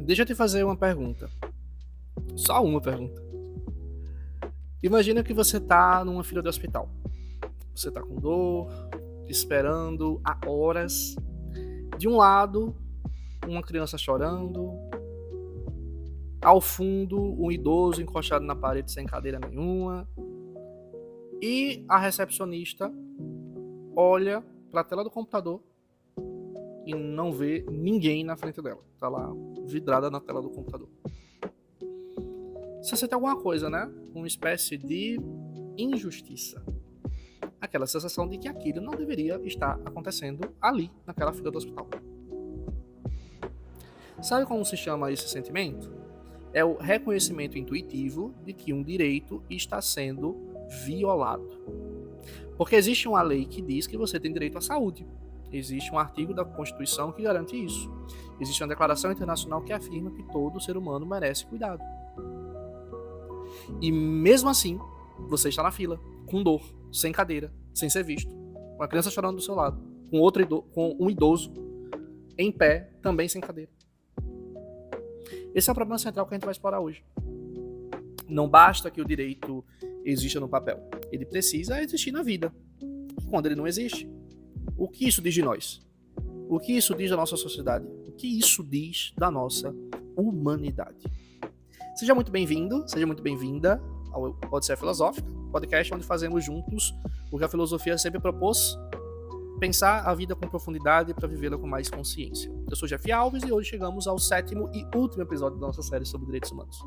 Deixa eu te fazer uma pergunta. Só uma pergunta. Imagina que você tá numa fila de hospital. Você tá com dor, esperando há horas. De um lado, uma criança chorando. Ao fundo, um idoso encostado na parede sem cadeira nenhuma. E a recepcionista olha para a tela do computador e não vê ninguém na frente dela. Tá lá, vidrada na tela do computador. Você sente alguma coisa, né? Uma espécie de injustiça. Aquela sensação de que aquilo não deveria estar acontecendo ali, naquela fila do hospital. Sabe como se chama esse sentimento? É o reconhecimento intuitivo de que um direito está sendo violado. Porque existe uma lei que diz que você tem direito à saúde. Existe um artigo da Constituição que garante isso. Existe uma declaração internacional que afirma que todo ser humano merece cuidado. E mesmo assim, você está na fila, com dor, sem cadeira, sem ser visto, com a criança chorando do seu lado, com um idoso em pé, também sem cadeira. Esse é o problema central que a gente vai explorar hoje. Não basta que o direito exista no papel, ele precisa existir na vida. E quando ele não existe, o que isso diz de nós? O que isso diz da nossa sociedade? O que isso diz da nossa humanidade? Seja muito bem-vindo, seja muito bem-vinda ao Pode Ser Filosófica, podcast onde fazemos juntos o que a filosofia sempre propôs: pensar a vida com profundidade para vivê-la com mais consciência. Eu sou Jeff Alves e hoje chegamos ao 7º e último episódio da nossa série sobre direitos humanos.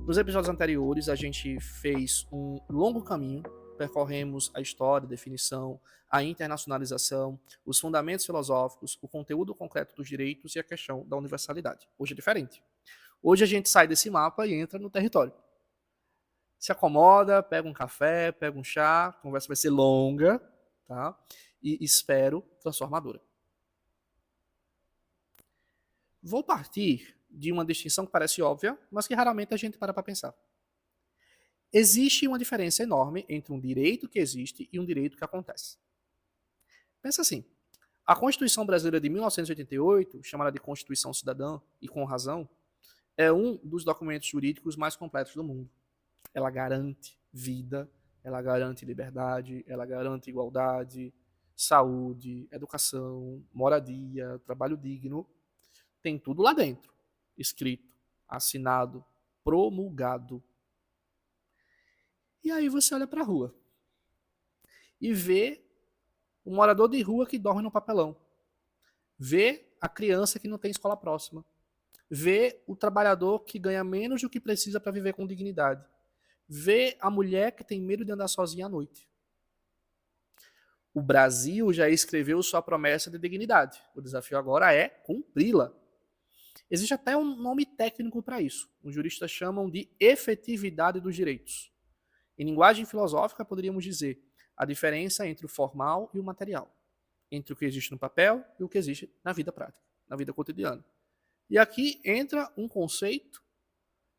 Nos episódios anteriores, a gente fez um longo caminho, percorremos a história, a definição, a internacionalização, os fundamentos filosóficos, o conteúdo concreto dos direitos e a questão da universalidade. Hoje é diferente. Hoje a gente sai desse mapa e entra no território. Se acomoda, pega um café, pega um chá, a conversa vai ser longa, tá? E espero transformadora. Vou partir de uma distinção que parece óbvia, mas que raramente a gente para pensar. Existe uma diferença enorme entre um direito que existe e um direito que acontece. Pensa assim, a Constituição Brasileira de 1988, chamada de Constituição Cidadã, e com razão, é um dos documentos jurídicos mais completos do mundo. Ela garante vida, ela garante liberdade, ela garante igualdade, saúde, educação, moradia, trabalho digno. Tem tudo lá dentro, escrito, assinado, promulgado. E aí você olha para a rua e vê um morador de rua que dorme no papelão. Vê a criança que não tem escola próxima. Vê o trabalhador que ganha menos do que precisa para viver com dignidade. Vê a mulher que tem medo de andar sozinha à noite. O Brasil já escreveu sua promessa de dignidade. O desafio agora é cumpri-la. Existe até um nome técnico para isso. Os juristas chamam de efetividade dos direitos. Em linguagem filosófica, poderíamos dizer a diferença entre o formal e o material, entre o que existe no papel e o que existe na vida prática, na vida cotidiana. E aqui entra um conceito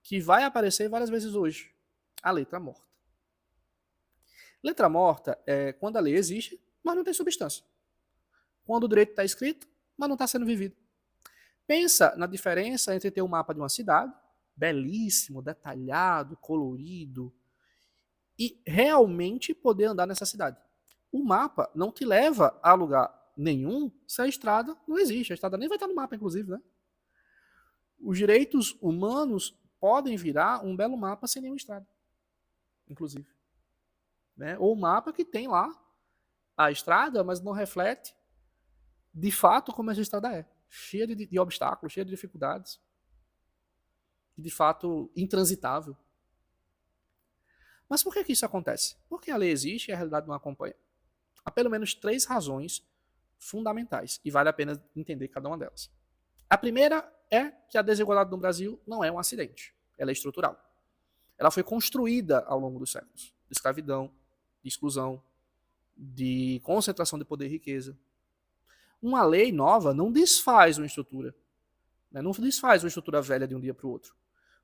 que vai aparecer várias vezes hoje: a letra morta. Letra morta é quando a lei existe, mas não tem substância. Quando o direito está escrito, mas não está sendo vivido. Pensa na diferença entre ter um mapa de uma cidade, belíssimo, detalhado, colorido, e realmente poder andar nessa cidade. O mapa não te leva a lugar nenhum se a estrada não existe. A estrada nem vai estar no mapa, inclusive, né? Os direitos humanos podem virar um belo mapa sem nenhuma estrada, inclusive. Né? Ou um mapa que tem lá a estrada, mas não reflete de fato como essa estrada é. Cheia de obstáculos, cheia de dificuldades. E de fato intransitável. Mas por que isso acontece? Porque a lei existe e a realidade não acompanha. Há pelo menos 3 razões fundamentais, e vale a pena entender cada uma delas. A primeira é que a desigualdade no Brasil não é um acidente, ela é estrutural. Ela foi construída ao longo dos séculos, de escravidão, de exclusão, de concentração de poder e riqueza. Uma lei nova não desfaz uma estrutura, não desfaz uma estrutura velha de um dia para o outro.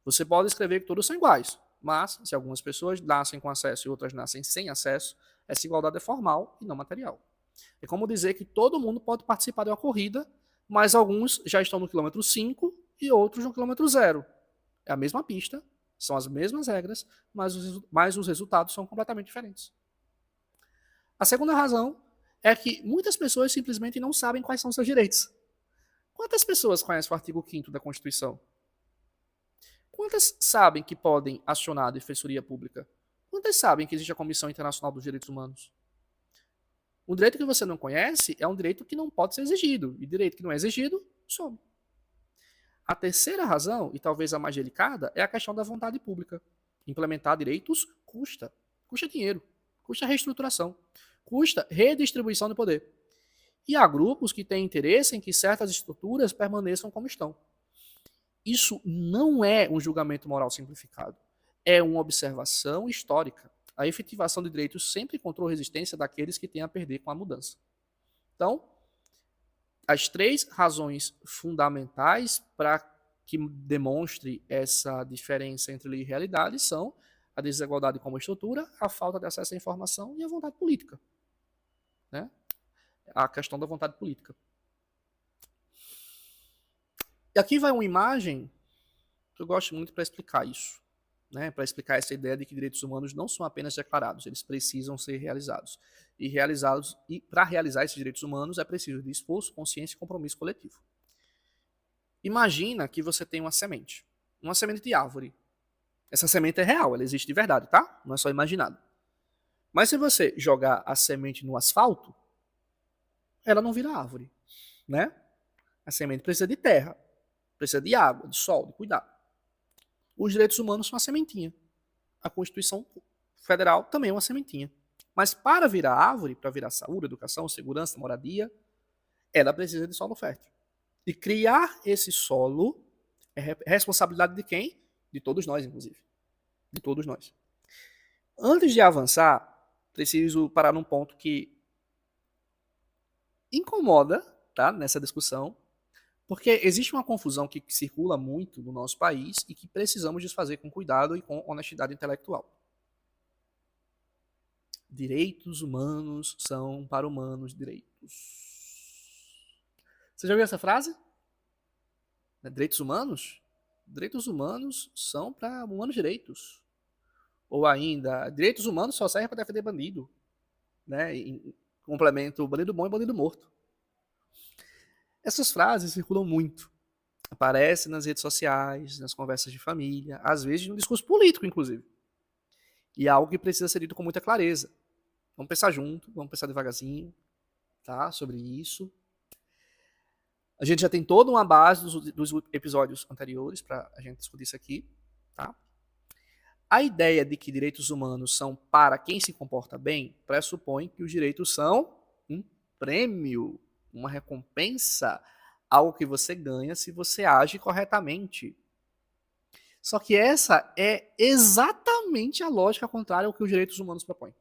Você pode escrever que todos são iguais, mas se algumas pessoas nascem com acesso e outras nascem sem acesso, essa igualdade é formal e não material. É como dizer que todo mundo pode participar de uma corrida, mas alguns já estão no quilômetro 5 e outros no quilômetro zero. É a mesma pista, são as mesmas regras, mas os resultados são completamente diferentes. A segunda razão é que muitas pessoas simplesmente não sabem quais são seus direitos. Quantas pessoas conhecem o artigo 5º da Constituição? Quantas sabem que podem acionar a Defensoria Pública? Quantas sabem que existe a Comissão Internacional dos Direitos Humanos? Um direito que você não conhece é um direito que não pode ser exigido, e direito que não é exigido, some. A terceira razão, e talvez a mais delicada, é a questão da vontade pública. Implementar direitos custa. Custa dinheiro, custa reestruturação, custa redistribuição de poder. E há grupos que têm interesse em que certas estruturas permaneçam como estão. Isso não é um julgamento moral simplificado. É uma observação histórica. A efetivação de direitos sempre encontrou resistência daqueles que têm a perder com a mudança. Então, as três razões fundamentais para que demonstre essa diferença entre lei e realidade são a desigualdade como estrutura, a falta de acesso à informação e a vontade política. Né? A questão da vontade política. E aqui vai uma imagem que eu gosto muito para explicar isso. Né? Para explicar essa ideia de que direitos humanos não são apenas declarados, eles precisam ser realizados. E para realizar esses direitos humanos é preciso de esforço, consciência e compromisso coletivo. Imagina que você tem uma semente de árvore. Essa semente é real, ela existe de verdade, tá? Não é só imaginado. Mas se você jogar a semente no asfalto, ela não vira árvore, né? A semente precisa de terra, precisa de água, de sol, de cuidado. Os direitos humanos são uma sementinha. A Constituição Federal também é uma sementinha. Mas para virar árvore, para virar saúde, educação, segurança, moradia, ela precisa de solo fértil. E criar esse solo é responsabilidade de quem? De todos nós, inclusive. De todos nós. Antes de avançar, preciso parar num ponto que incomoda, tá, nessa discussão, porque existe uma confusão que circula muito no nosso país e que precisamos desfazer com cuidado e com honestidade intelectual. Direitos humanos são para humanos direitos. Você já ouviu essa frase? Direitos humanos? Direitos humanos são para humanos direitos. Ou ainda, direitos humanos só servem para defender bandido. Né? Em complemento, bandido bom e bandido morto. Essas frases circulam muito. Aparecem nas redes sociais, nas conversas de família, às vezes no discurso político, inclusive. E é algo que precisa ser dito com muita clareza. Vamos pensar junto, vamos pensar devagarzinho, tá, sobre isso. A gente já tem toda uma base dos episódios anteriores para a gente discutir isso aqui, tá? A ideia de que direitos humanos são para quem se comporta bem pressupõe que os direitos são um prêmio, uma recompensa, algo que você ganha se você age corretamente. Só que essa é exatamente a lógica contrária ao que os direitos humanos propõem.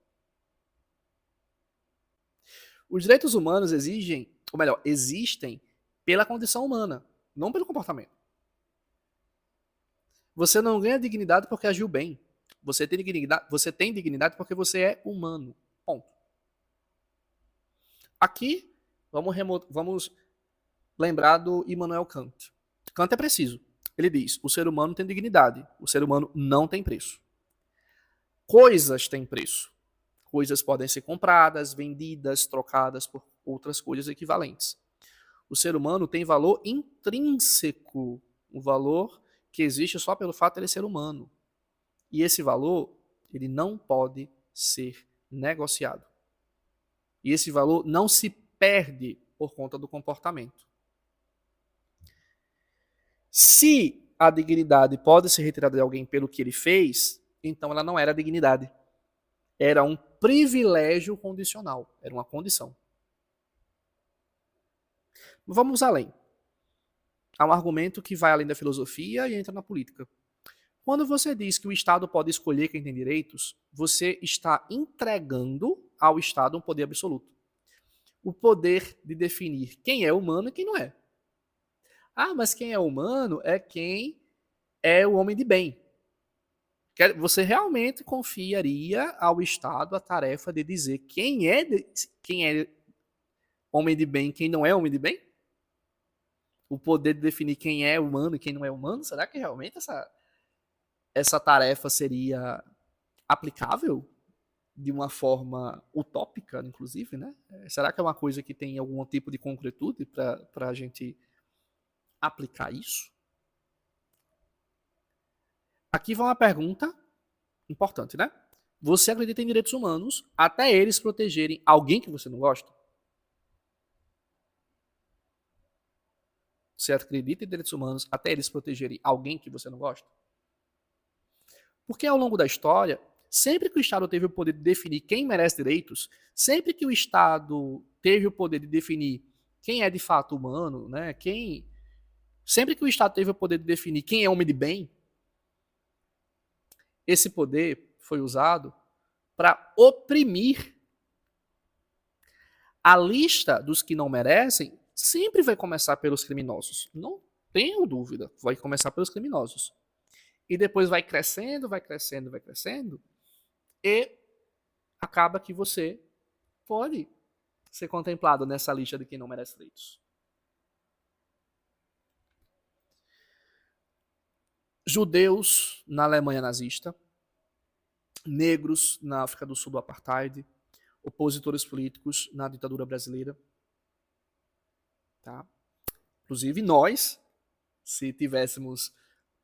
Os direitos humanos existem pela condição humana, não pelo comportamento. Você não ganha dignidade porque agiu bem. Você tem dignidade porque você é humano. Ponto. Aqui, vamos lembrar do Immanuel Kant. Kant é preciso. Ele diz, o ser humano tem dignidade, o ser humano não tem preço. Coisas têm preço. Coisas podem ser compradas, vendidas, trocadas por outras coisas equivalentes. O ser humano tem valor intrínseco, um valor que existe só pelo fato de ele ser humano. E esse valor, ele não pode ser negociado. E esse valor não se perde por conta do comportamento. Se a dignidade pode ser retirada de alguém pelo que ele fez, então ela não era dignidade. Era um privilégio condicional, era uma condição. Vamos além. Há um argumento que vai além da filosofia e entra na política. Quando você diz que o Estado pode escolher quem tem direitos, você está entregando ao Estado um poder absoluto. O poder de definir quem é humano e quem não é. Ah, mas quem é humano é quem é o homem de bem. Você realmente confiaria ao Estado a tarefa de dizer quem é homem de bem e quem não é homem de bem? o poder de definir quem é humano e quem não é humano? Será que realmente essa tarefa seria aplicável de uma forma utópica, inclusive, né? Será que é uma coisa que tem algum tipo de concretude para a gente aplicar isso? Aqui vai uma pergunta importante, né? Você acredita em direitos humanos até eles protegerem alguém que você não gosta? Você acredita em direitos humanos até eles protegerem alguém que você não gosta? Porque ao longo da história, sempre que o Estado teve o poder de definir quem merece direitos, sempre que o Estado teve o poder de definir quem é de fato humano, né? Sempre que o Estado teve o poder de definir quem é homem de bem, esse poder foi usado para oprimir. A lista dos que não merecem sempre vai começar pelos criminosos. Não tenho dúvida. Vai começar pelos criminosos. E depois vai crescendo, vai crescendo, vai crescendo. E acaba que você pode ser contemplado nessa lista de quem não merece direitos. Judeus na Alemanha nazista, negros na África do Sul do apartheid, opositores políticos na ditadura brasileira. Tá? Inclusive nós, se tivéssemos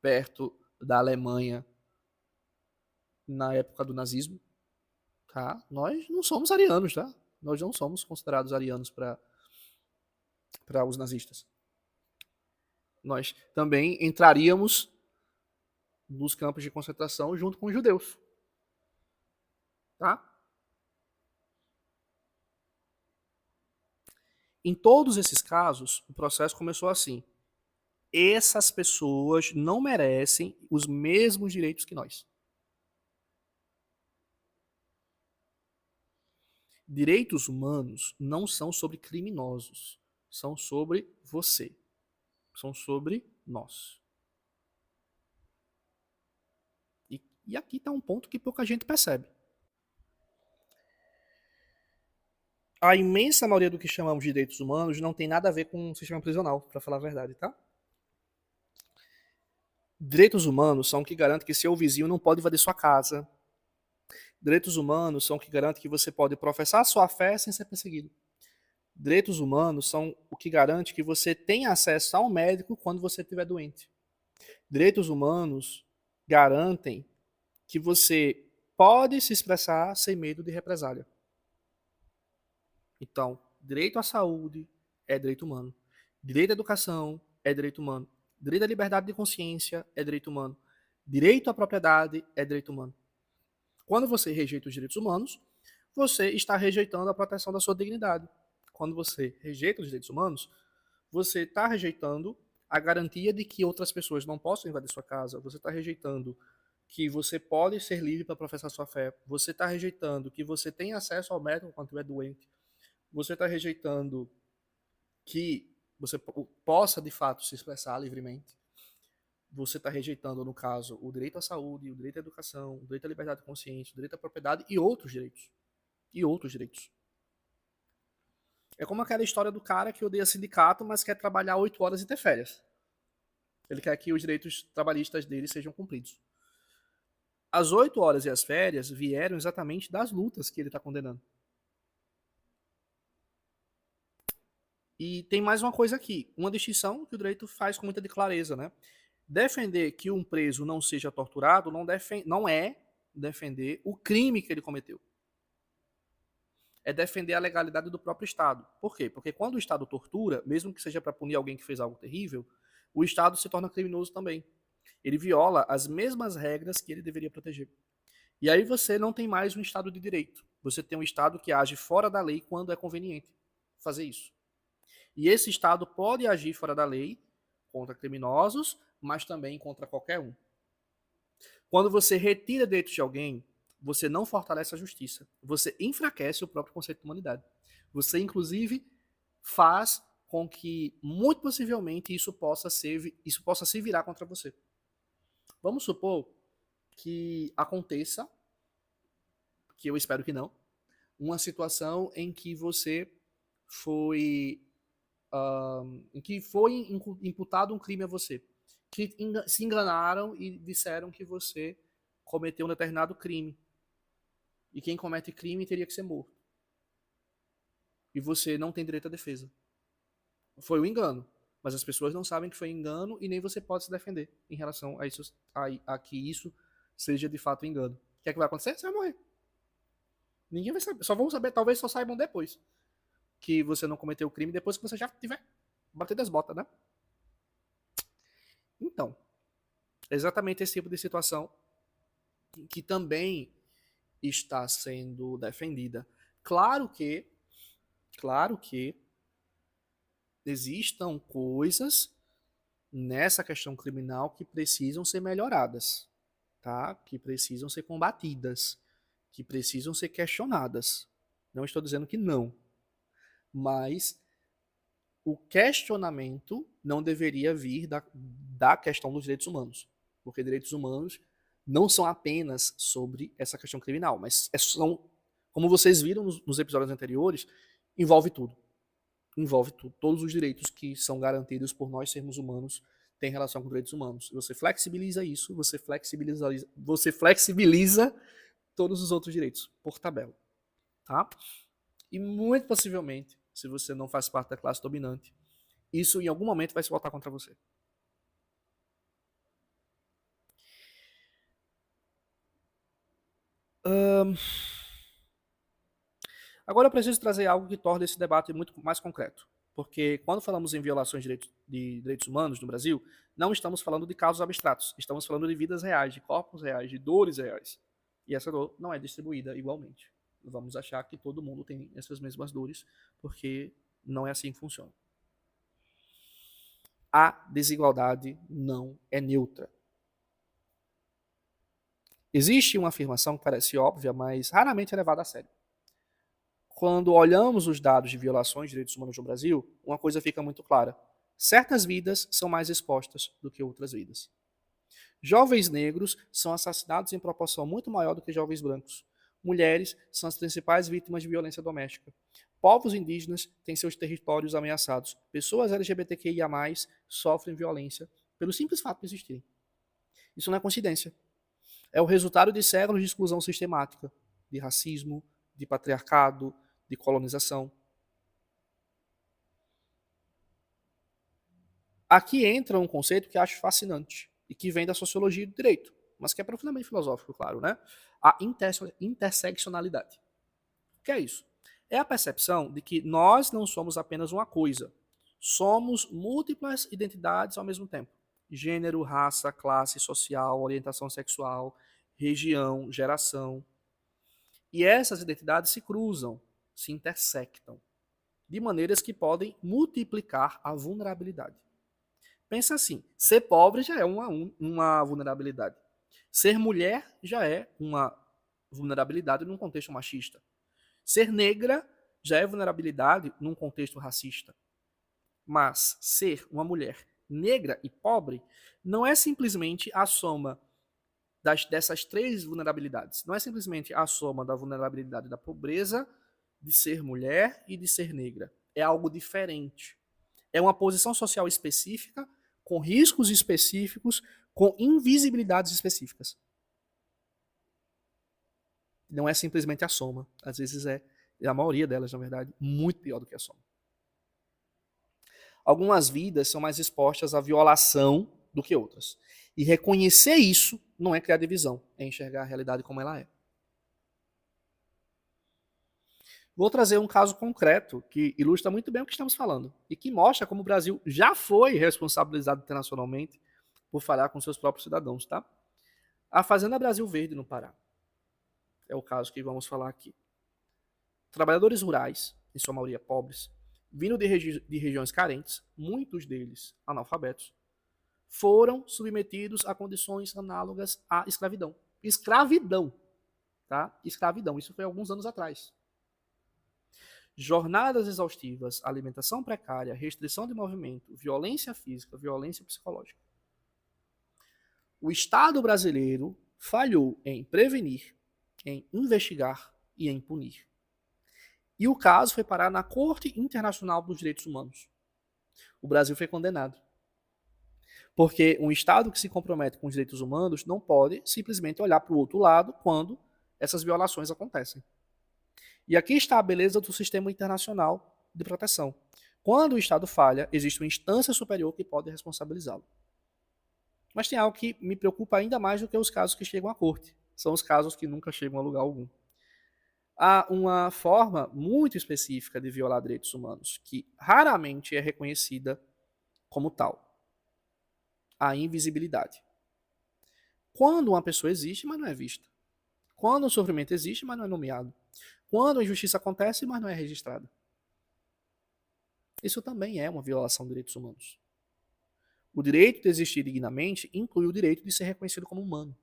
perto da Alemanha na época do nazismo, tá? Nós não somos arianos, tá? Nós não somos considerados arianos para os nazistas. Nós também entraríamos nos campos de concentração junto com os judeus, tá? Em todos esses casos, o processo começou assim. Essas pessoas não merecem os mesmos direitos que nós. Direitos humanos não são sobre criminosos, são sobre você, são sobre nós. E aqui está um ponto que pouca gente percebe. A imensa maioria do que chamamos de direitos humanos não tem nada a ver com o sistema prisional, para falar a verdade, tá? Direitos humanos são o que garante que seu vizinho não pode invadir sua casa. Direitos humanos são o que garante que você pode professar sua fé sem ser perseguido. Direitos humanos são o que garante que você tenha acesso a um médico quando você estiver doente. Direitos humanos garantem que você pode se expressar sem medo de represália. Então, direito à saúde é direito humano. Direito à educação é direito humano. Direito à liberdade de consciência é direito humano. Direito à propriedade é direito humano. Quando você rejeita os direitos humanos, você está rejeitando a proteção da sua dignidade. Quando você rejeita os direitos humanos, você está rejeitando a garantia de que outras pessoas não possam invadir sua casa. Você está rejeitando que você pode ser livre para professar sua fé. Você está rejeitando que você tem acesso ao médico quando estiver doente. Você está rejeitando que você possa, de fato, se expressar livremente. Você está rejeitando, no caso, o direito à saúde, o direito à educação, o direito à liberdade de consciência, o direito à propriedade e outros direitos. E outros direitos. É como aquela história do cara que odeia sindicato, mas quer trabalhar 8 horas e ter férias. Ele quer que os direitos trabalhistas dele sejam cumpridos. As 8 horas e as férias vieram exatamente das lutas que ele está condenando. E tem mais uma coisa aqui, uma distinção que o direito faz com muita clareza, né? Defender que um preso não seja torturado não é defender o crime que ele cometeu. É defender a legalidade do próprio Estado. Por quê? Porque quando o Estado tortura, mesmo que seja para punir alguém que fez algo terrível, o Estado se torna criminoso também. Ele viola as mesmas regras que ele deveria proteger. E aí você não tem mais um Estado de direito. Você tem um Estado que age fora da lei quando é conveniente fazer isso. E esse Estado pode agir fora da lei contra criminosos, mas também contra qualquer um. Quando você retira direitos de alguém, você não fortalece a justiça. Você enfraquece o próprio conceito de humanidade. Você, inclusive, faz com que, muito possivelmente, isso possa se virar contra você. Vamos supor que aconteça, que eu espero que não, uma situação em que você foi em que foi imputado um crime a você, que se enganaram e disseram que você cometeu um determinado crime. E quem comete crime teria que ser morto. E você não tem direito à defesa. Foi um engano, mas as pessoas não sabem que foi engano e nem você pode se defender em relação a, isso, a que isso seja de fato engano. O que é que vai acontecer? Você vai morrer. Ninguém vai saber. Só vão saber, talvez só saibam depois que você não cometeu o crime, depois que você já tiver batido as botas, né? Então, exatamente esse tipo de situação que também está sendo defendida. Claro que existam coisas nessa questão criminal que precisam ser melhoradas, tá? Que precisam ser combatidas, que precisam ser questionadas. Não estou dizendo que não, mas o questionamento não deveria vir da questão dos direitos humanos, porque direitos humanos não são apenas sobre essa questão criminal, mas são, como vocês viram nos episódios anteriores, envolve tudo. Envolve tudo. Todos os direitos que são garantidos por nós sermos humanos têm relação com direitos humanos. Você flexibiliza isso, você flexibiliza todos os outros direitos, por tabela. Tá? E muito possivelmente, se você não faz parte da classe dominante, isso em algum momento vai se voltar contra você. Agora eu preciso trazer algo que torne esse debate muito mais concreto. Porque quando falamos em violações de direitos humanos no Brasil, não estamos falando de casos abstratos. Estamos falando de vidas reais, de corpos reais, de dores reais. E essa dor não é distribuída igualmente. Vamos achar que todo mundo tem essas mesmas dores, porque não é assim que funciona. A desigualdade não é neutra. Existe uma afirmação que parece óbvia, mas raramente é levada a sério. Quando olhamos os dados de violações de direitos humanos no Brasil, uma coisa fica muito clara. Certas vidas são mais expostas do que outras vidas. Jovens negros são assassinados em proporção muito maior do que jovens brancos. Mulheres são as principais vítimas de violência doméstica. Povos indígenas têm seus territórios ameaçados. Pessoas LGBTQIA+, sofrem violência pelo simples fato de existirem. Isso não é coincidência. É o resultado de séculos de exclusão sistemática, de racismo, de patriarcado, de colonização. Aqui entra um conceito que acho fascinante e que vem da sociologia do direito, mas que é profundamente filosófico, claro, né? A interseccionalidade. O que é isso? É a percepção de que nós não somos apenas uma coisa, somos múltiplas identidades ao mesmo tempo. Gênero, raça, classe social, orientação sexual, região, geração. E essas identidades se cruzam, se intersectam, de maneiras que podem multiplicar a vulnerabilidade. Pensa assim, ser pobre já é uma vulnerabilidade. Ser mulher já é uma vulnerabilidade num contexto machista. Ser negra já é vulnerabilidade num contexto racista. Mas ser uma mulher negra e pobre não é simplesmente a soma dessas três vulnerabilidades. Não é simplesmente a soma da vulnerabilidade da pobreza, de ser mulher e de ser negra. É algo diferente. É uma posição social específica, com riscos específicos, com invisibilidades específicas. Não é simplesmente a soma. Às vezes é, a maioria delas, na verdade, muito pior do que a soma. Algumas vidas são mais expostas à violação do que outras. E reconhecer isso não é criar divisão, é enxergar a realidade como ela é. Vou trazer um caso concreto que ilustra muito bem o que estamos falando e que mostra como o Brasil já foi responsabilizado internacionalmente por falhar com seus próprios cidadãos, tá? A Fazenda Brasil Verde, no Pará. É o caso que vamos falar aqui. Trabalhadores rurais, em sua maioria pobres, vindo de regiões carentes, muitos deles analfabetos, foram submetidos a condições análogas à escravidão. Escravidão, tá? Escravidão. Isso foi alguns anos atrás. Jornadas exaustivas, alimentação precária, restrição de movimento, violência física, violência psicológica. O Estado brasileiro falhou em prevenir, em investigar e em punir. E o caso foi parar na Corte Internacional dos Direitos Humanos. O Brasil foi condenado. Porque um Estado que se compromete com os direitos humanos não pode simplesmente olhar para o outro lado quando essas violações acontecem. E aqui está a beleza do sistema internacional de proteção. Quando o Estado falha, existe uma instância superior que pode responsabilizá-lo. Mas tem algo que me preocupa ainda mais do que os casos que chegam à corte. São os casos que nunca chegam a lugar algum. Há uma forma muito específica de violar direitos humanos, que raramente é reconhecida como tal: a invisibilidade. Quando uma pessoa existe, mas não é vista. Quando o sofrimento existe, mas não é nomeado. Quando a injustiça acontece, mas não é registrada. Isso também é uma violação de direitos humanos. O direito de existir dignamente inclui o direito de ser reconhecido como humano.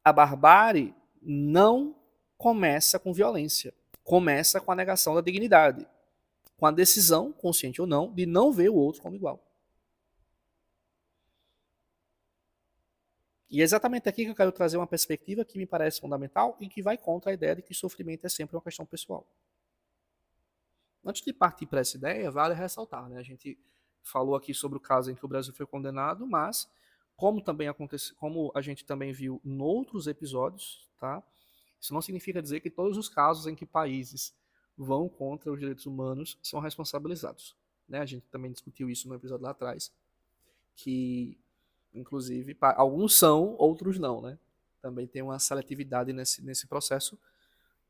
A barbárie não começa com violência. Começa com a negação da dignidade. Com a decisão, consciente ou não, de não ver o outro como igual. E é exatamente aqui que eu quero trazer uma perspectiva que me parece fundamental e que vai contra a ideia de que sofrimento é sempre uma questão pessoal. Antes de partir para essa ideia, vale ressaltar, né? A gente falou aqui sobre o caso em que o Brasil foi condenado, mas como também acontece, como a gente também viu em outros episódios, tá? Isso não significa dizer que todos os casos em que países vão contra os direitos humanos são responsabilizados, né? A gente também discutiu isso no episódio lá atrás, que inclusive alguns são, outros não, né? Também tem uma seletividade nesse processo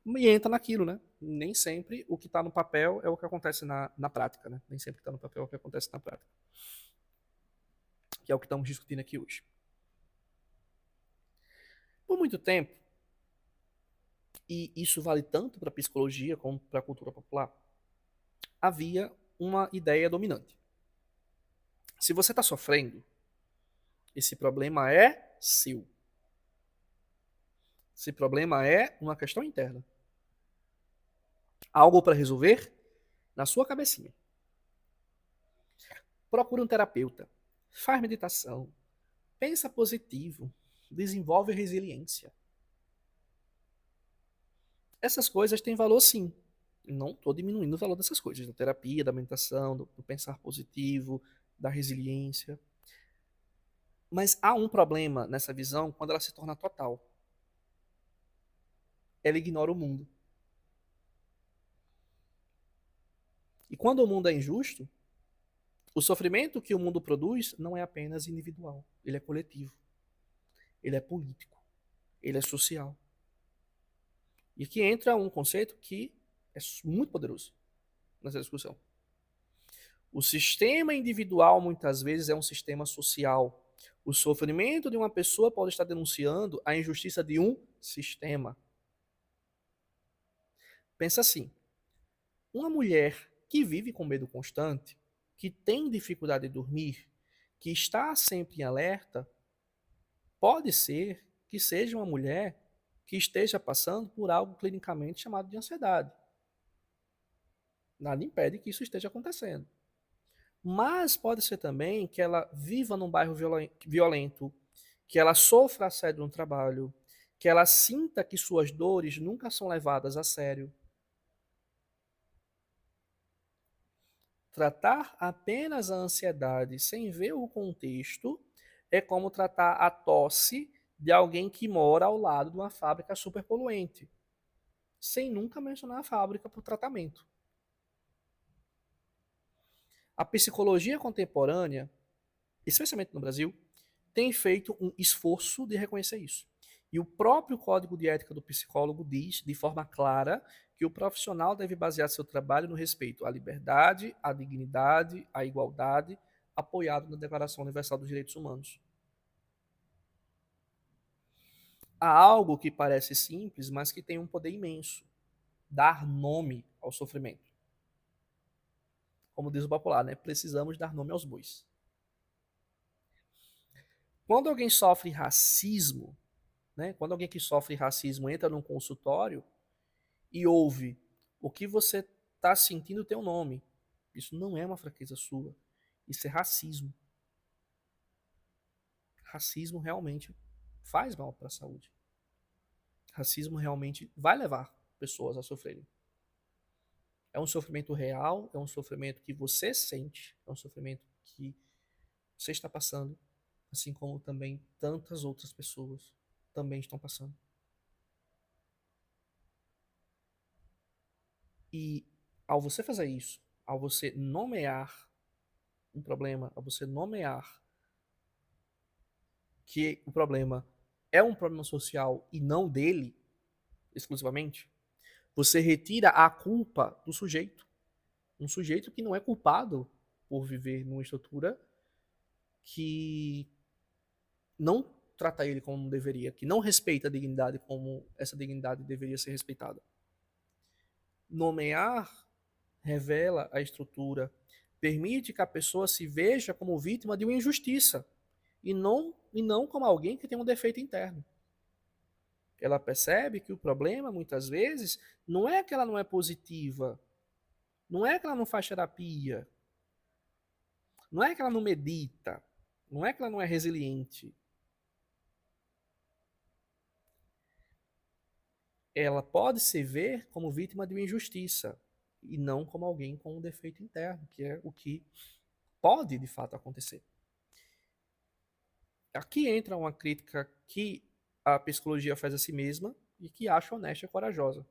e entra naquilo, né? Nem sempre o que está no papel é o que acontece na prática, né? Nem sempre o que está no papel é o que acontece na prática. Que é o que estamos discutindo aqui hoje. Por muito tempo, e isso vale tanto para a psicologia como para a cultura popular, havia uma ideia dominante. Se você está sofrendo, esse problema é seu. Esse problema é uma questão interna. Algo para resolver na sua cabecinha. Procure um terapeuta. Faz meditação. Pensa positivo. Desenvolve resiliência. Essas coisas têm valor sim. Não estou diminuindo o valor dessas coisas, da terapia, da meditação, do pensar positivo, da resiliência. Mas há um problema nessa visão quando ela se torna total. Ela ignora o mundo. E quando o mundo é injusto, o sofrimento que o mundo produz não é apenas individual, ele é coletivo, ele é político, ele é social. E aqui entra um conceito que é muito poderoso nessa discussão. O sistema individual muitas vezes é um sistema social. O sofrimento de uma pessoa pode estar denunciando a injustiça de um sistema. Pensa assim: uma mulher que vive com medo constante, que tem dificuldade de dormir, que está sempre em alerta, pode ser que seja uma mulher que esteja passando por algo clinicamente chamado de ansiedade. Nada impede que isso esteja acontecendo. Mas pode ser também que ela viva num bairro violento, que ela sofra assédio no trabalho, que ela sinta que suas dores nunca são levadas a sério. Tratar apenas a ansiedade sem ver o contexto é como tratar a tosse de alguém que mora ao lado de uma fábrica superpoluente, sem nunca mencionar a fábrica para o tratamento. A psicologia contemporânea, especialmente no Brasil, tem feito um esforço de reconhecer isso. E o próprio Código de Ética do Psicólogo diz, de forma clara, que o profissional deve basear seu trabalho no respeito à liberdade, à dignidade, à igualdade, apoiado na Declaração Universal dos Direitos Humanos. Há algo que parece simples, mas que tem um poder imenso: dar nome ao sofrimento. Como diz o popular, né? Precisamos dar nome aos bois. Quando alguém sofre racismo, né? Quando alguém que sofre racismo entra num consultório e ouve: o que você está sentindo tem um nome. Isso não é uma fraqueza sua. Isso é racismo. Racismo realmente faz mal para a saúde. Racismo realmente vai levar pessoas a sofrerem. É um sofrimento real, é um sofrimento que você sente, é um sofrimento que você está passando, assim como também tantas outras pessoas também estão passando. E ao você fazer isso, ao você nomear um problema, ao você nomear que o problema é um problema social e não dele exclusivamente, você retira a culpa do sujeito. Um sujeito que não é culpado por viver numa estrutura que não trata ele como deveria, que não respeita a dignidade como essa dignidade deveria ser respeitada. Nomear revela a estrutura, permite que a pessoa se veja como vítima de uma injustiça e não como alguém que tem um defeito interno. Ela percebe que o problema, muitas vezes, não é que ela não é positiva, não é que ela não faz terapia, não é que ela não medita, não é que ela não é resiliente. Ela pode se ver como vítima de uma injustiça e não como alguém com um defeito interno, que é o que pode de fato acontecer. Aqui entra uma crítica que a psicologia faz a si mesma e que acho honesta e corajosa.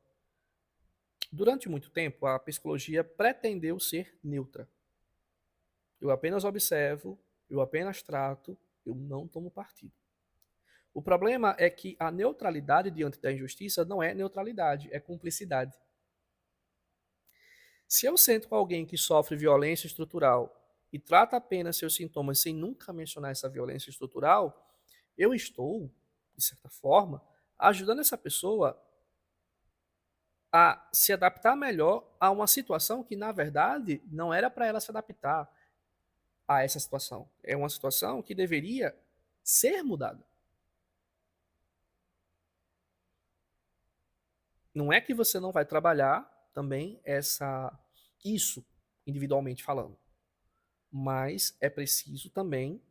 Durante muito tempo, a psicologia pretendeu ser neutra. Eu apenas observo, eu apenas trato, eu não tomo partido. O problema é que a neutralidade diante da injustiça não é neutralidade, é cumplicidade. Se eu sento com alguém que sofre violência estrutural e trata apenas seus sintomas sem nunca mencionar essa violência estrutural, eu estou, de certa forma, ajudando essa pessoa a se adaptar melhor a uma situação que, na verdade, não era para ela se adaptar a essa situação. É uma situação que deveria ser mudada. Não é que você não vai trabalhar também isso individualmente falando, mas é preciso também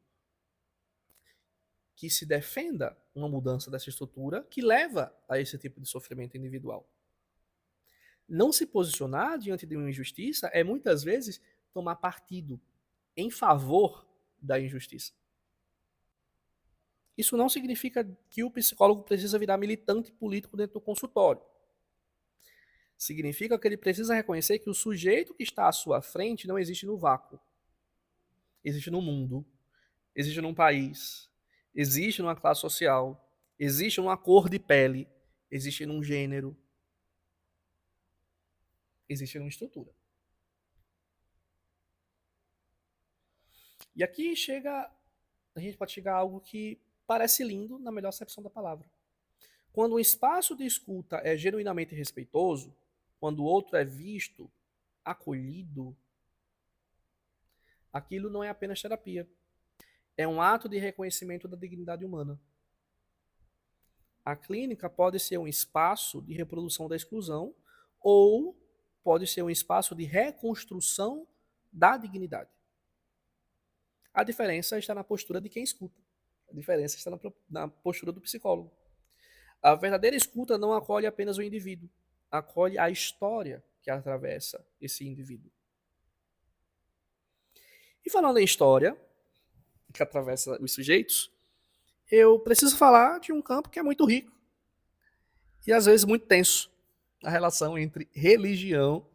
que se defenda uma mudança dessa estrutura que leva a esse tipo de sofrimento individual. Não se posicionar diante de uma injustiça é muitas vezes tomar partido em favor da injustiça. Isso não significa que o psicólogo precisa virar militante político dentro do consultório. Significa que ele precisa reconhecer que o sujeito que está à sua frente não existe no vácuo. Existe no mundo, existe num país, existe numa classe social, existe numa cor de pele, existe num gênero, existe numa estrutura. E aqui a gente pode chegar a algo que parece lindo na melhor acepção da palavra. Quando um espaço de escuta é genuinamente respeitoso, quando o outro é visto, acolhido, aquilo não é apenas terapia. É um ato de reconhecimento da dignidade humana. A clínica pode ser um espaço de reprodução da exclusão ou pode ser um espaço de reconstrução da dignidade. A diferença está na postura de quem escuta. A diferença está na postura do psicólogo. A verdadeira escuta não acolhe apenas o indivíduo, acolhe a história que atravessa esse indivíduo. E falando em história, que atravessa os sujeitos, eu preciso falar de um campo que é muito rico e às vezes muito tenso, a relação entre religião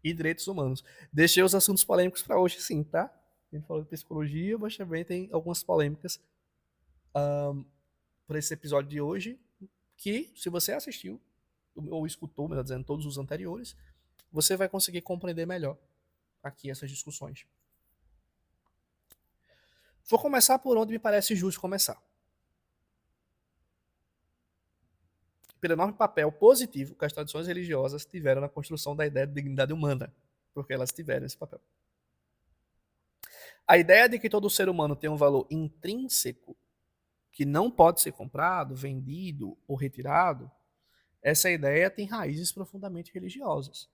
e direitos humanos. Deixei os assuntos polêmicos para hoje sim, tá? A gente falou de psicologia, mas também tem algumas polêmicas por esse episódio de hoje, que se você assistiu, ou escutou, melhor dizendo, todos os anteriores, você vai conseguir compreender melhor aqui essas discussões. Vou começar por onde me parece justo começar. Pelo enorme papel positivo que as tradições religiosas tiveram na construção da ideia de dignidade humana, porque elas tiveram esse papel. A ideia de que todo ser humano tem um valor intrínseco que não pode ser comprado, vendido ou retirado, essa ideia tem raízes profundamente religiosas.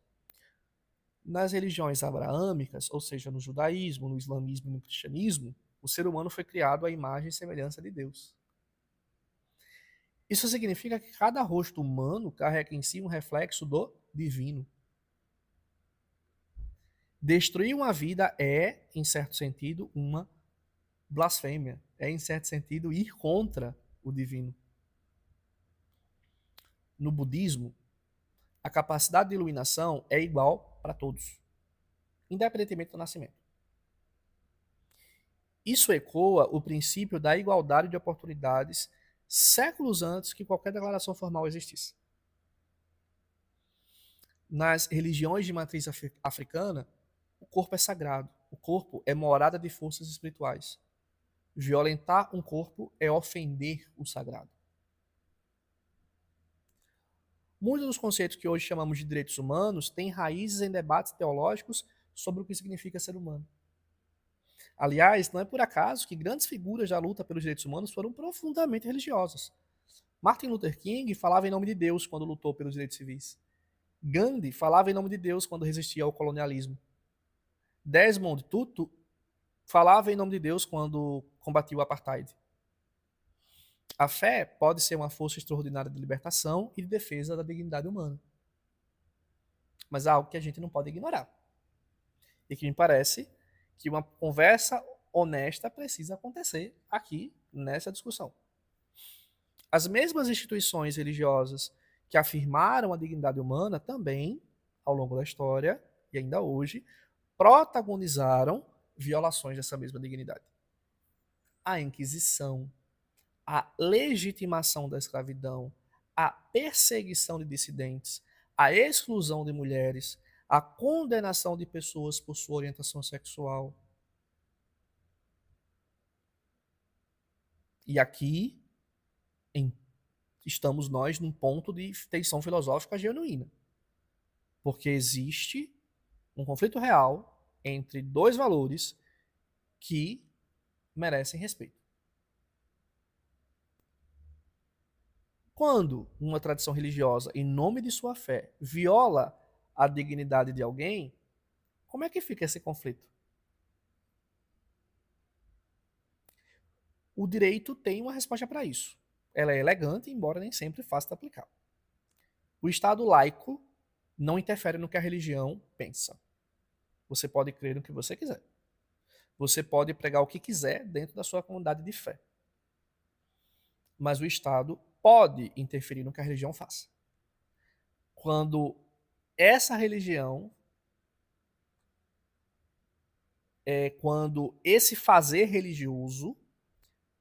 Nas religiões abraâmicas, ou seja, no judaísmo, no islamismo e no cristianismo, o ser humano foi criado à imagem e semelhança de Deus. Isso significa que cada rosto humano carrega em si um reflexo do divino. Destruir uma vida é, em certo sentido, uma blasfêmia. É, em certo sentido, ir contra o divino. No budismo, a capacidade de iluminação é igual para todos, independentemente do nascimento. Isso ecoa o princípio da igualdade de oportunidades séculos antes que qualquer declaração formal existisse. Nas religiões de matriz africana, o corpo é sagrado, o corpo é morada de forças espirituais. Violentar um corpo é ofender o sagrado. Muitos dos conceitos que hoje chamamos de direitos humanos têm raízes em debates teológicos sobre o que significa ser humano. Aliás, não é por acaso que grandes figuras da luta pelos direitos humanos foram profundamente religiosas. Martin Luther King falava em nome de Deus quando lutou pelos direitos civis. Gandhi falava em nome de Deus quando resistia ao colonialismo. Desmond Tutu falava em nome de Deus quando combatia o apartheid. A fé pode ser uma força extraordinária de libertação e de defesa da dignidade humana. Mas é algo que a gente não pode ignorar. E que me parece que uma conversa honesta precisa acontecer aqui nessa discussão. As mesmas instituições religiosas que afirmaram a dignidade humana também, ao longo da história e ainda hoje, protagonizaram violações dessa mesma dignidade. A Inquisição, a legitimação da escravidão, a perseguição de dissidentes, a exclusão de mulheres, a condenação de pessoas por sua orientação sexual. E aqui estamos nós num ponto de tensão filosófica genuína. Porque existe um conflito real entre dois valores que merecem respeito. Quando uma tradição religiosa, em nome de sua fé, viola a dignidade de alguém, como é que fica esse conflito? O direito tem uma resposta para isso. Ela é elegante, embora nem sempre fácil de aplicar. O Estado laico não interfere no que a religião pensa. Você pode crer no que você quiser. Você pode pregar o que quiser dentro da sua comunidade de fé. Mas o Estado pode interferir no que a religião faça. Quando essa religião quando esse fazer religioso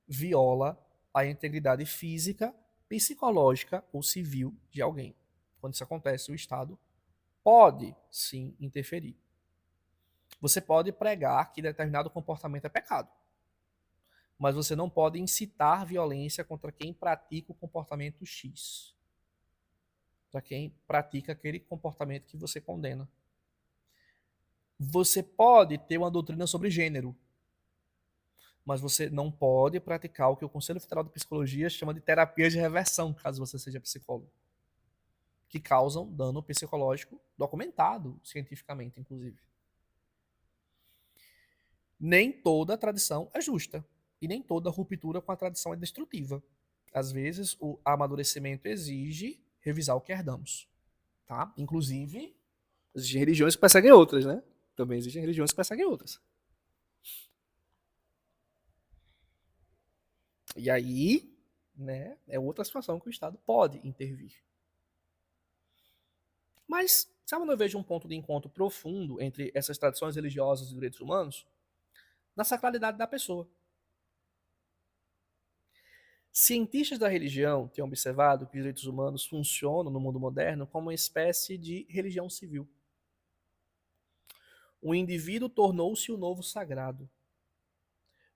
viola a integridade física, psicológica ou civil de alguém. Quando isso acontece, o Estado pode sim interferir. Você pode pregar que determinado comportamento é pecado, mas você não pode incitar violência contra quem pratica o comportamento X, para quem pratica aquele comportamento que você condena. Você pode ter uma doutrina sobre gênero, mas você não pode praticar o que o Conselho Federal de Psicologia chama de terapia de reversão, caso você seja psicólogo, que causam dano psicológico documentado cientificamente, inclusive. Nem toda tradição é justa e nem toda ruptura com a tradição é destrutiva. Às vezes, o amadurecimento exige revisar o que herdamos, tá? Inclusive, existem religiões que perseguem outras, né? Também existem religiões que perseguem outras. E aí, né, é outra situação que o Estado pode intervir. Mas, sabe onde eu vejo um ponto de encontro profundo entre essas tradições religiosas e direitos humanos? Na sacralidade da pessoa. Cientistas da religião têm observado que os direitos humanos funcionam no mundo moderno como uma espécie de religião civil. O indivíduo tornou-se o novo sagrado.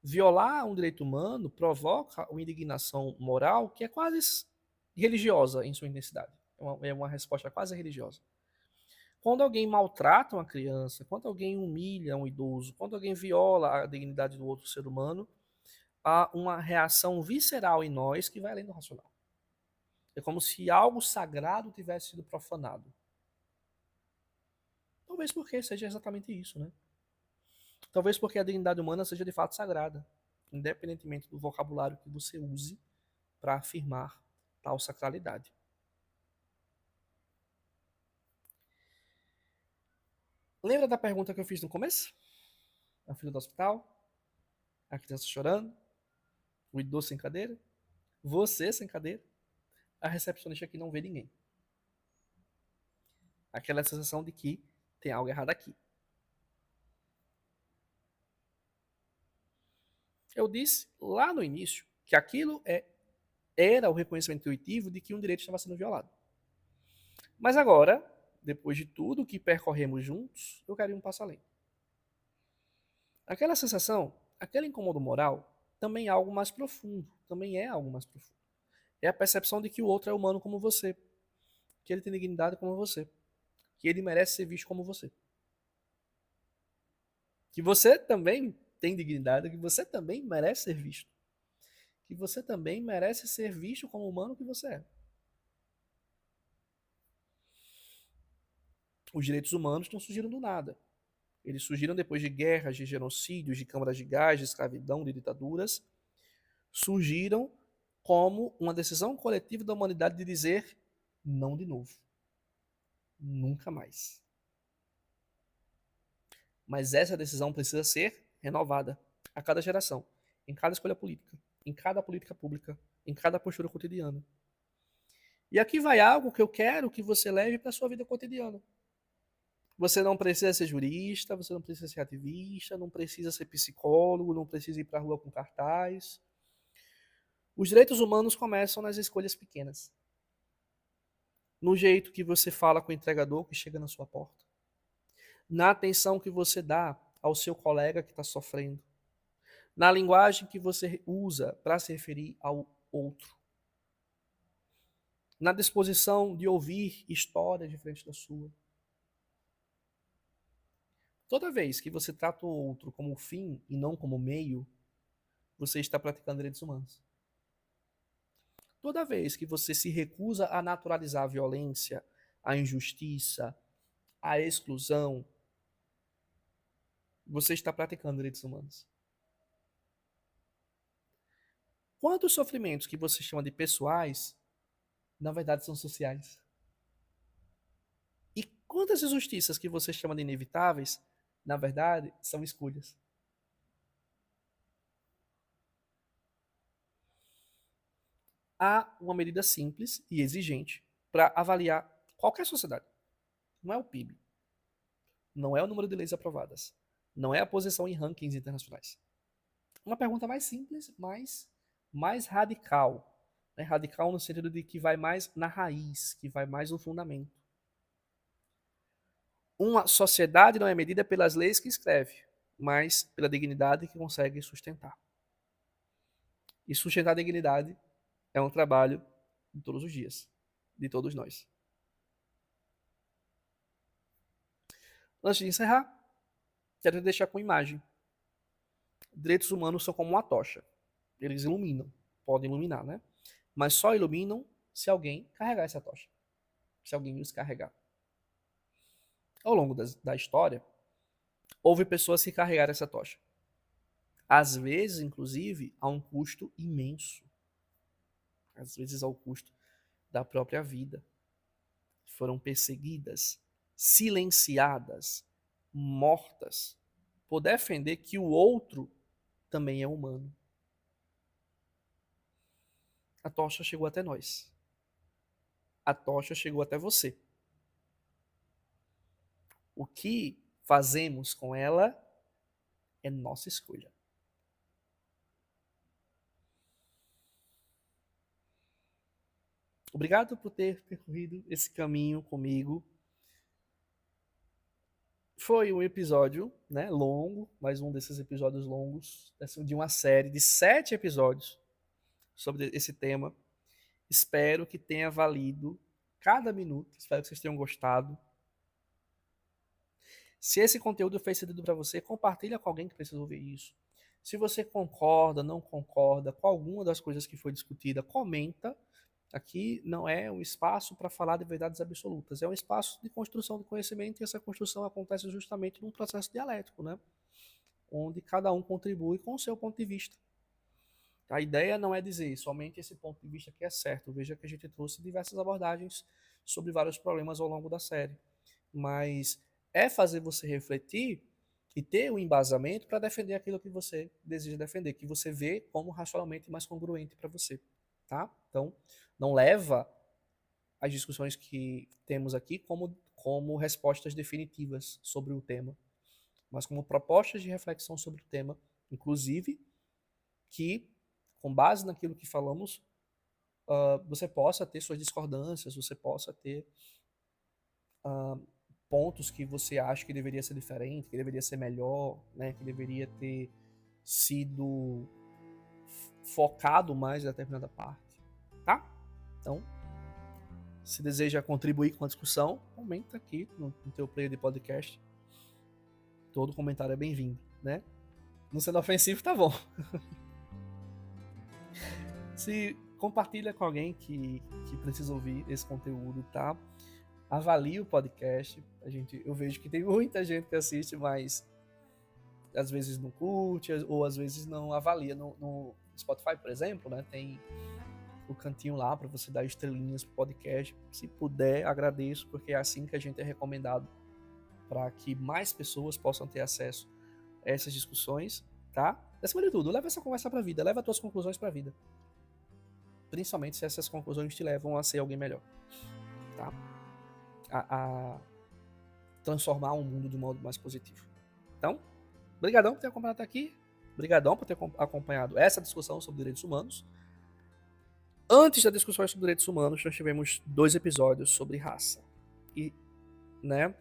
Violar um direito humano provoca uma indignação moral que é quase religiosa em sua intensidade. É uma resposta quase religiosa. Quando alguém maltrata uma criança, quando alguém humilha um idoso, quando alguém viola a dignidade do outro ser humano, há uma reação visceral em nós que vai além do racional. É como se algo sagrado tivesse sido profanado. Talvez porque seja exatamente isso, né? Talvez porque a dignidade humana seja de fato sagrada, independentemente do vocabulário que você use para afirmar tal sacralidade. Lembra da pergunta que eu fiz no começo? A fila do hospital, a criança chorando, o idoso sem cadeira, você sem cadeira, a recepcionista que não vê ninguém. Aquela sensação de que tem algo errado aqui. Eu disse lá no início que aquilo era o reconhecimento intuitivo de que um direito estava sendo violado. Mas agora, depois de tudo que percorremos juntos, eu quero ir um passo além. Aquela sensação, aquele incômodo moral, também é algo mais profundo. Também é algo mais profundo. É a percepção de que o outro é humano como você. Que ele tem dignidade como você. Que ele merece ser visto como você. Que você também tem dignidade, que você também merece ser visto. Que você também merece ser visto como humano que você é. Os direitos humanos não surgiram do nada. Eles surgiram depois de guerras, de genocídios, de câmaras de gás, de escravidão, de ditaduras. Surgiram como uma decisão coletiva da humanidade de dizer não de novo. Nunca mais. Mas essa decisão precisa ser renovada a cada geração, em cada escolha política, em cada política pública, em cada postura cotidiana. E aqui vai algo que eu quero que você leve para a sua vida cotidiana. Você não precisa ser jurista, você não precisa ser ativista, não precisa ser psicólogo, não precisa ir para a rua com cartaz. Os direitos humanos começam nas escolhas pequenas. No jeito que você fala com o entregador que chega na sua porta. Na atenção que você dá ao seu colega que está sofrendo. Na linguagem que você usa para se referir ao outro. Na disposição de ouvir histórias diferentes da sua. Toda vez que você trata o outro como fim e não como meio, você está praticando direitos humanos. Toda vez que você se recusa a naturalizar a violência, a injustiça, a exclusão, você está praticando direitos humanos. Quantos sofrimentos que você chama de pessoais, na verdade são sociais? E quantas injustiças que você chama de inevitáveis, na verdade, são escolhas? Há uma medida simples e exigente para avaliar qualquer sociedade. Não é o PIB. Não é o número de leis aprovadas. Não é a posição em rankings internacionais. Uma pergunta mais simples, mas mais radical. Né? Radical no sentido de que vai mais na raiz, que vai mais no fundamento. Uma sociedade não é medida pelas leis que escreve, mas pela dignidade que consegue sustentar. E sustentar a dignidade é um trabalho de todos os dias, de todos nós. Antes de encerrar, quero deixar com imagem. Direitos humanos são como uma tocha. Eles iluminam, podem iluminar, né? Mas só iluminam se alguém carregar essa tocha. Se alguém os carregar. Ao longo da história, houve pessoas que carregaram essa tocha. Às vezes, inclusive, a um custo imenso. Às vezes, ao custo da própria vida. Foram perseguidas, silenciadas, mortas, por defender que o outro também é humano. A tocha chegou até nós. A tocha chegou até você. O que fazemos com ela é nossa escolha. Obrigado por ter percorrido esse caminho comigo. Foi um episódio, né, longo, mais um desses episódios longos, de uma série de 7 episódios sobre esse tema. Espero que tenha valido cada minuto. Espero que vocês tenham gostado. Se esse conteúdo fez sentido para você, compartilha com alguém que precisa ouvir isso. Se você concorda, não concorda com alguma das coisas que foi discutida, comenta. Aqui não é um espaço para falar de verdades absolutas, é um espaço de construção de conhecimento e essa construção acontece justamente num processo dialético, né? Onde cada um contribui com o seu ponto de vista. A ideia não é dizer somente esse ponto de vista que é certo. Veja que a gente trouxe diversas abordagens sobre vários problemas ao longo da série. Mas é fazer você refletir e ter um embasamento para defender aquilo que você deseja defender, que você vê como racionalmente mais congruente para você, tá? Então, não leva as discussões que temos aqui como respostas definitivas sobre o tema, mas como propostas de reflexão sobre o tema, inclusive que, com base naquilo que falamos, você possa ter suas discordâncias, você possa ter pontos que você acha que deveria ser diferente, que deveria ser melhor, né, que deveria ter sido focado mais em determinada parte, tá? Então, se deseja contribuir com a discussão, comenta aqui no teu player de podcast. Todo comentário é bem-vindo, né? Não sendo ofensivo, tá bom. Se compartilha com alguém que precisa ouvir esse conteúdo, tá? Avalie o podcast. Eu vejo que tem muita gente que assiste, mas às vezes não curte, ou às vezes não avalia. No Spotify, por exemplo, né? Tem o cantinho lá para você dar estrelinhas pro podcast. Se puder, agradeço, porque é assim que a gente é recomendado para que mais pessoas possam ter acesso a essas discussões, tá? Acima de tudo, leva essa conversa para a vida, leva as tuas conclusões para a vida. Principalmente se essas conclusões te levam a ser alguém melhor, tá? A transformar o mundo de um modo mais positivo. Então, brigadão por ter acompanhado até aqui, brigadão por ter acompanhado essa discussão sobre direitos humanos. Antes da discussão sobre direitos humanos, nós tivemos 2 episódios sobre raça. E, né,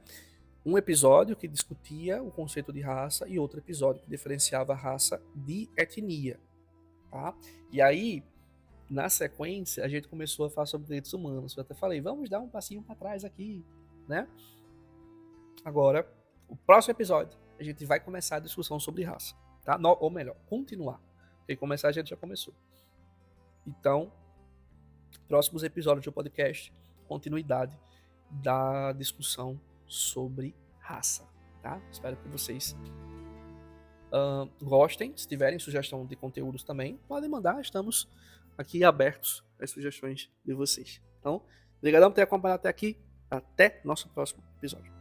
um episódio que discutia o conceito de raça e outro episódio que diferenciava a raça de etnia, tá? E aí, na sequência, a gente começou a falar sobre direitos humanos. Eu até falei, vamos dar um passinho para trás aqui, né? Agora, o próximo episódio, a gente vai começar a discussão sobre raça, tá? Ou melhor, continuar. Porque começar a gente já começou. Então, próximos episódios do podcast, continuidade da discussão sobre raça, tá? Espero que vocês gostem. Se tiverem sugestão de conteúdos também, podem mandar. Estamos aqui abertos às sugestões de vocês. Então, obrigadão por ter acompanhado até aqui. Até nosso próximo episódio.